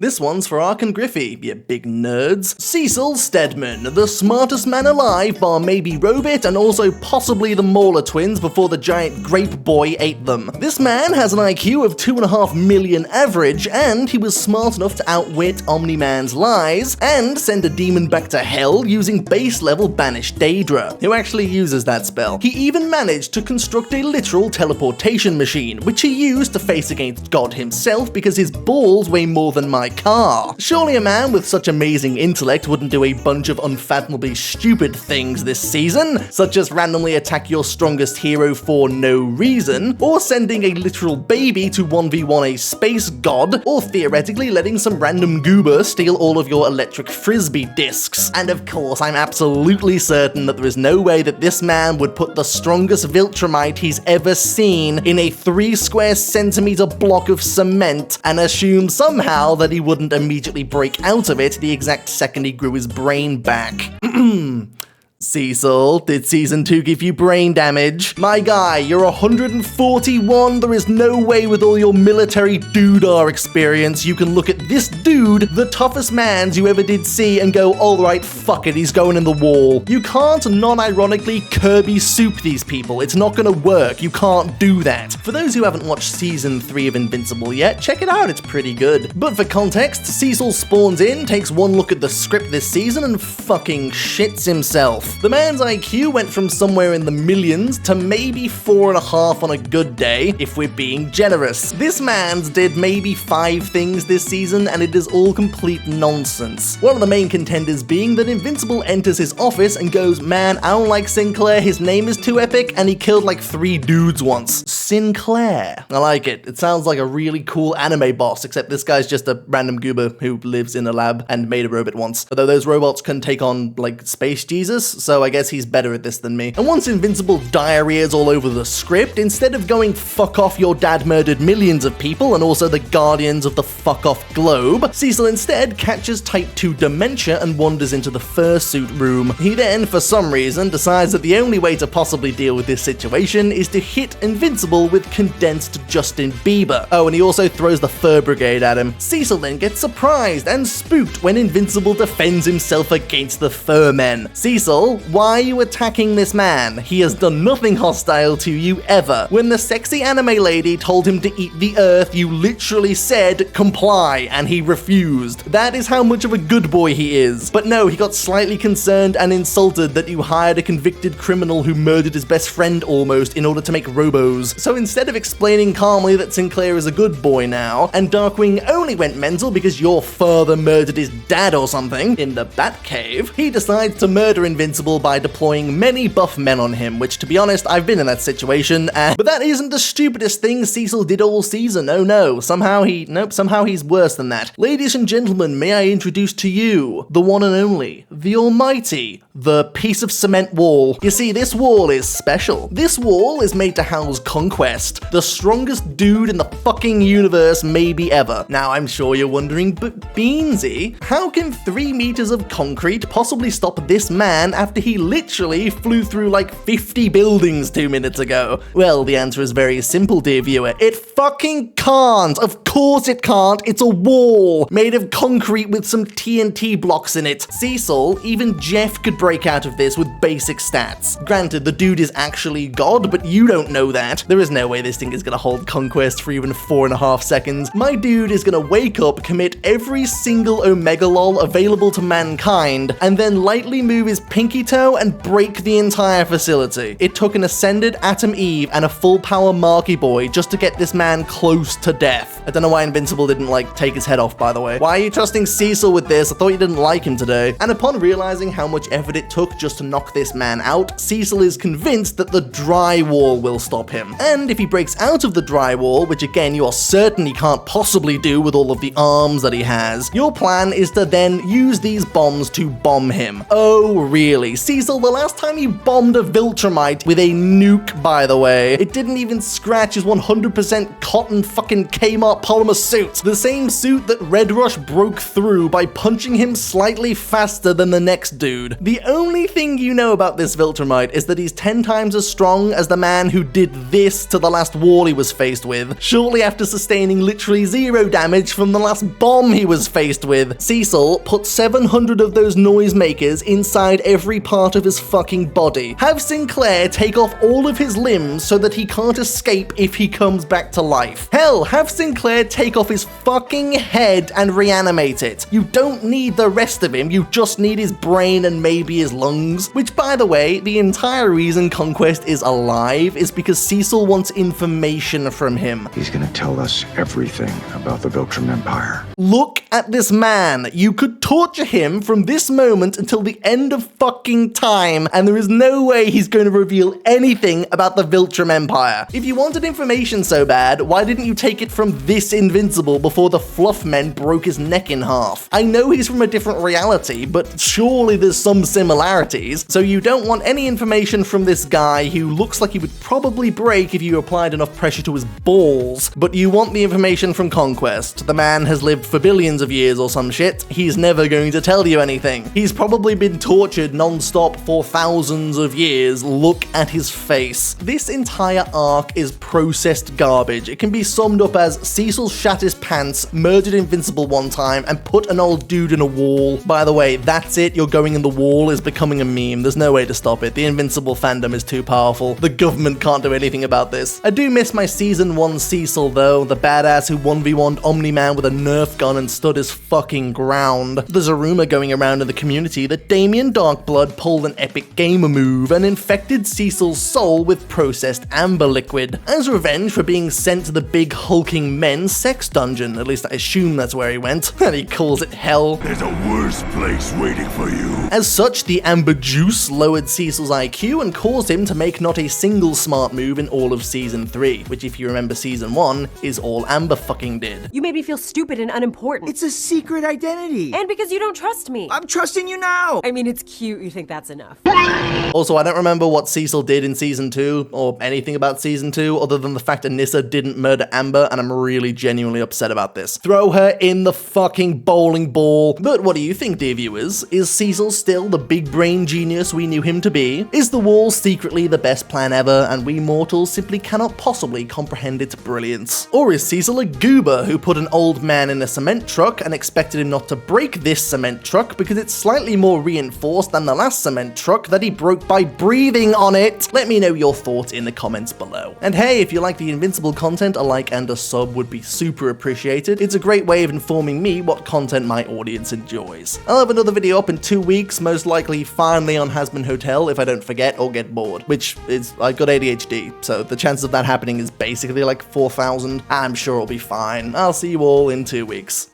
This one's for Ark and Griffy, you big nerds. Cecil Stedman, the smartest man alive bar maybe Robit and also possibly the Mauler twins before the giant grape boy ate them. This man has an IQ of 2.5 million average, and he was smart enough to outwit Omni-Man's lies and send a demon back to hell using base level banished Daedra, who actually uses that spell. He even managed to construct a literal teleportation machine, which he used to face against God himself because his balls weigh more than my car. Surely a man with such amazing intellect wouldn't do a bunch of unfathomably stupid things this season, such as randomly attack your strongest hero for no reason, or sending a literal baby to 1v1 a space god, or theoretically letting some random goober steal all of your electric frisbee discs. And of course, I'm absolutely certain that there is no way that this man would put the strongest Viltrumite he's ever seen in a 3 square centimeter block of cement and assume somehow that he wouldn't immediately break out of it the exact second he grew his brain back. Cecil, did Season 2 give you brain damage? My guy, you're 141, there is no way with all your military doodah experience you can look at this dude, the toughest mans you ever did see, and go, alright, fuck it, he's going in the wall. You can't non-ironically Kirby soup these people, it's not gonna work, you can't do that. For those who haven't watched Season 3 of Invincible yet, check it out, it's pretty good. But for context, Cecil spawns in, takes one look at the script this season, and fucking shits himself. The man's IQ went from somewhere in the millions to maybe 4.5 on a good day, if we're being generous. This man's did maybe 5 things this season, and it is all complete nonsense. One of the main contenders being that Invincible enters his office and goes, man, I don't like Sinclair, his name is too epic, and he killed like 3 dudes once. Sinclair. I like it. It sounds like a really cool anime boss, except this guy's just a random goober who lives in a lab and made a robot once. Although those robots can take on, like, Space Jesus, so I guess he's better at this than me. And once Invincible diarrheas all over the script, instead of going fuck off your dad murdered millions of people and also the guardians of the fuck off globe, Cecil instead catches type 2 dementia and wanders into the fursuit room. He then, for some reason, decides that the only way to possibly deal with this situation is to hit Invincible with condensed Justin Bieber. Oh, and he also throws the fur brigade at him. Cecil then gets surprised and spooked when Invincible defends himself against the furmen. Cecil, why are you attacking this man? He has done nothing hostile to you ever. When the sexy anime lady told him to eat the earth, you literally said comply, and he refused. That is how much of a good boy he is. But no, he got slightly concerned and insulted that you hired a convicted criminal who murdered his best friend almost in order to make robos. So instead of explaining calmly that Sinclair is a good boy now, and Darkwing only went mental because your father murdered his dad or something in the Batcave, he decides to murder Invincible by deploying many buff men on him, which to be honest, I've been in that situation, but that isn't the stupidest thing Cecil did all season, oh no, somehow he's worse than that. Ladies and gentlemen, may I introduce to you, the one and only, the almighty, the piece of cement wall. You see, this wall is special. This wall is made to house Conquest, the strongest dude in the fucking universe maybe ever. Now, I'm sure you're wondering, but Beansy, how can 3 meters of concrete possibly stop this man after he literally flew through like 50 buildings 2 minutes ago? Well, the answer is very simple, dear viewer. It fucking can't. Of course it can't. It's a wall made of concrete with some TNT blocks in it. Cecil, even Jeff could break out of this with basic stats. Granted, the dude is actually God, but you don't know that. There is no way this thing is gonna hold Conquest for even 4.5 seconds. My dude is gonna wake up, commit every single Omega lol available to mankind, and then lightly move his pinky toe and break the entire facility. It took an Ascended Atom Eve and a full power Marky Boy just to get this man close to death. I don't know why Invincible didn't like take his head off, by the way. Why are you trusting Cecil with this? I thought you didn't like him today. And upon realizing how much effort it took just to knock this man out, Cecil is convinced that the drywall will stop him. And if he breaks out of the drywall, which again you are certain he can't possibly do with all of the arms that he has, your plan is to then use these bombs to bomb him. Oh really? really. Cecil, the last time you bombed a Viltrumite with a nuke, by the way, it didn't even scratch his 100% cotton fucking Kmart polymer suit. The same suit that Red Rush broke through by punching him slightly faster than the next dude. The only thing you know about this Viltrumite is that he's 10 times as strong as the man who did this to the last wall he was faced with, shortly after sustaining literally 0 damage from the last bomb he was faced with. Cecil put 700 of those noisemakers inside every part of his fucking body. Have Sinclair take off all of his limbs so that he can't escape if he comes back to life. Hell, have Sinclair take off his fucking head and reanimate it. You don't need the rest of him, you just need his brain and maybe his lungs. Which, by the way, the entire reason Conquest is alive is because Cecil wants information from him. He's gonna tell us everything about the Viltrum Empire. Look at this man. You could torture him from this moment until the end of fucking time, and there is no way he's going to reveal anything about the Viltrum Empire. If you wanted information so bad, why didn't you take it from this Invincible before the Fluff Men broke his neck in half? I know he's from a different reality, but surely there's some similarities, so you don't want any information from this guy who looks like he would probably break if you applied enough pressure to his balls, but you want the information from Conquest. The man has lived for billions of years or some shit. He's never going to tell you anything. He's probably been tortured non-stop for thousands of years. Look at his face. This entire arc is processed garbage. It can be summed up as Cecil shat his pants, murdered Invincible one time, and put an old dude in a wall. By the way, that's it. You're going in the wall is becoming a meme. There's no way to stop it. The Invincible fandom is too powerful. The government can't do anything about this. I do miss my season 1 Cecil though, the badass who 1v1'd Omni-Man with a Nerf gun and stood his fucking ground. There's a rumor going around in the community that Damien Darkblood pulled an epic gamer move and infected Cecil's soul with processed amber liquid as revenge for being sent to the big hulking men's sex dungeon. At least I assume that's where he went, and he calls it hell. There's a worse place waiting for you. As such, the amber juice lowered Cecil's IQ and caused him to make not a single smart move in all of Season 3, which if you remember Season 1, is all Amber fucking did. You made me feel stupid and unimportant. It's a secret identity. And because you don't trust me. I'm trusting you now. I mean, it's cute you think that's enough. Also, I don't remember what Cecil did in Season 2, or anything about Season 2, other than the fact Anissa didn't murder Amber, and I'm really genuinely upset about this. Throw her in the fucking bowling ball. But what do you think, dear viewers? Is Cecil still the big brain genius we knew him to be? Is the wall secretly the best plan ever, and we mortals simply cannot possibly comprehend its brilliance? Or is Cecil a goober who put an old man in a cement truck and expected him not to break this cement truck because it's slightly more reinforced than the last cement truck that he broke by breathing on it? Let me know your thoughts in the comments below. And hey, if you like the Invincible content, a like and a sub would be super appreciated. It's a great way of informing me what content my audience enjoys. I'll have another video up in 2 weeks, most likely finally on Hasbin Hotel if I don't forget or get bored, which is, I've got ADHD, so the chance of that happening is basically like 4,000. I'm sure it'll be fine. I'll see you all in 2 weeks.